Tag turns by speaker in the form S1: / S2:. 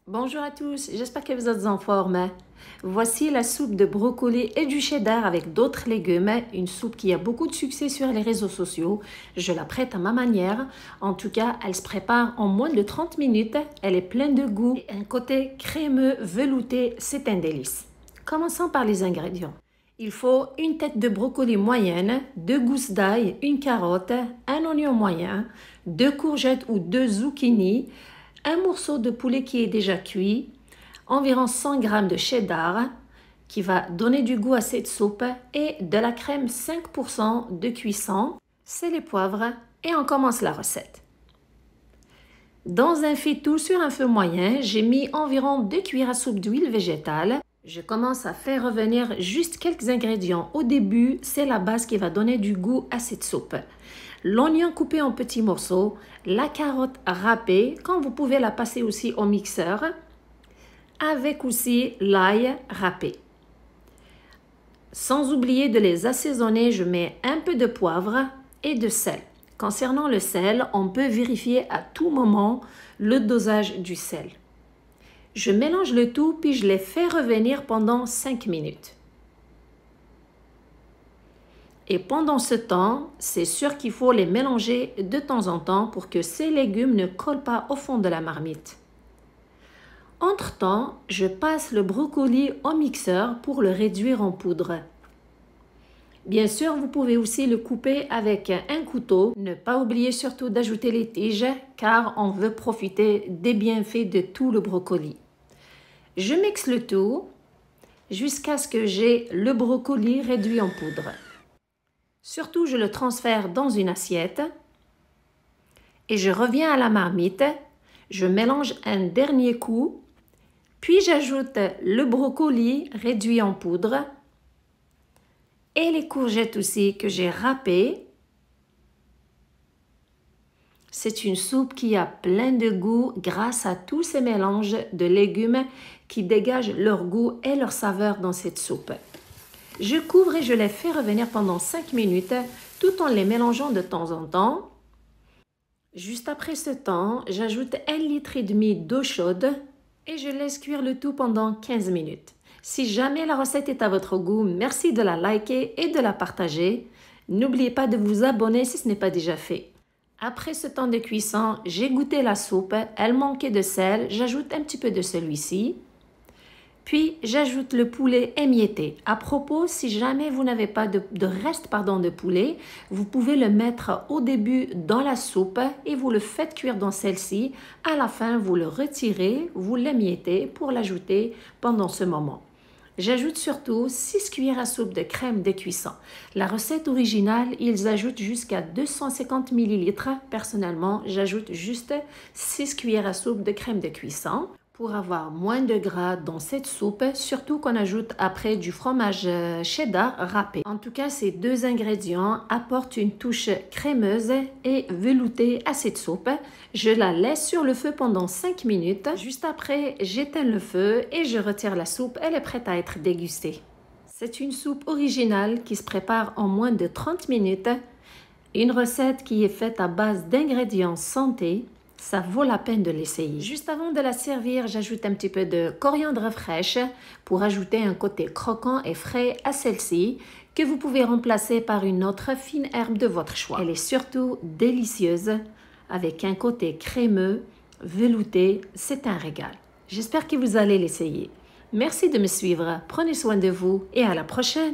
S1: Bonjour à tous, j'espère que vous êtes en forme. Voici la soupe de brocoli et du cheddar avec d'autres légumes, une soupe qui a beaucoup de succès sur les réseaux sociaux. Je la prête à ma manière. En tout cas, elle se prépare en moins de 30 minutes. Elle est pleine de goût et un côté crémeux, velouté, c'est un délice. Commençons par les ingrédients. Il faut une tête de brocoli moyenne, 2 gousses d'ail, une carotte, un oignon moyen, 2 courgettes ou 2 zucchini, un morceau de poulet qui est déjà cuit, environ 100 g de cheddar qui va donner du goût à cette soupe et de la crème 5% de cuisson, sel et poivre et on commence la recette. Dans un faitout sur un feu moyen, j'ai mis environ 2 cuillères à soupe d'huile végétale. Je commence à faire revenir juste quelques ingrédients. Au début, c'est la base qui va donner du goût à cette soupe. L'oignon coupé en petits morceaux, la carotte râpée, quand vous pouvez la passer aussi au mixeur, avec aussi l'ail râpé. Sans oublier de les assaisonner, je mets un peu de poivre et de sel. Concernant le sel, on peut vérifier à tout moment le dosage du sel. Je mélange le tout puis je les fais revenir pendant 5 minutes. Et pendant ce temps, c'est sûr qu'il faut les mélanger de temps en temps pour que ces légumes ne collent pas au fond de la marmite. Entre-temps, je passe le brocoli au mixeur pour le réduire en poudre. Bien sûr, vous pouvez aussi le couper avec un couteau. Ne pas oublier surtout d'ajouter les tiges car on veut profiter des bienfaits de tout le brocoli. Je mixe le tout jusqu'à ce que j'ai le brocoli réduit en poudre. Surtout, je le transfère dans une assiette et je reviens à la marmite. Je mélange un dernier coup, puis j'ajoute le brocoli réduit en poudre et les courgettes aussi que j'ai râpées. C'est une soupe qui a plein de goût grâce à tous ces mélanges de légumes qui dégagent leur goût et leur saveur dans cette soupe. Je couvre et je les fais revenir pendant 5 minutes tout en les mélangeant de temps en temps. Juste après ce temps, j'ajoute 1,5 litre d'eau chaude et je laisse cuire le tout pendant 15 minutes. Si jamais la recette est à votre goût, merci de la liker et de la partager. N'oubliez pas de vous abonner si ce n'est pas déjà fait. Après ce temps de cuisson, j'ai goûté la soupe, elle manquait de sel, j'ajoute un petit peu de celui-ci. Puis, j'ajoute le poulet émietté. À propos, si jamais vous n'avez pas de reste de poulet, vous pouvez le mettre au début dans la soupe et vous le faites cuire dans celle-ci. À la fin, vous le retirez, vous l'émiettez pour l'ajouter pendant ce moment. J'ajoute surtout 6 cuillères à soupe de crème de cuisson. La recette originale, ils ajoutent jusqu'à 250 ml. Personnellement, j'ajoute juste 6 cuillères à soupe de crème de cuisson pour avoir moins de gras dans cette soupe, surtout qu'on ajoute après du fromage cheddar râpé. En tout cas, ces deux ingrédients apportent une touche crémeuse et veloutée à cette soupe. Je la laisse sur le feu pendant 5 minutes. Juste après, j'éteins le feu et je retire la soupe. Elle est prête à être dégustée. C'est une soupe originale qui se prépare en moins de 30 minutes. Une recette qui est faite à base d'ingrédients santé. Ça vaut la peine de l'essayer. Juste avant de la servir, j'ajoute un petit peu de coriandre fraîche pour ajouter un côté croquant et frais à celle-ci que vous pouvez remplacer par une autre fine herbe de votre choix. Elle est surtout délicieuse avec un côté crémeux, velouté. C'est un régal. J'espère que vous allez l'essayer. Merci de me suivre. Prenez soin de vous et à la prochaine.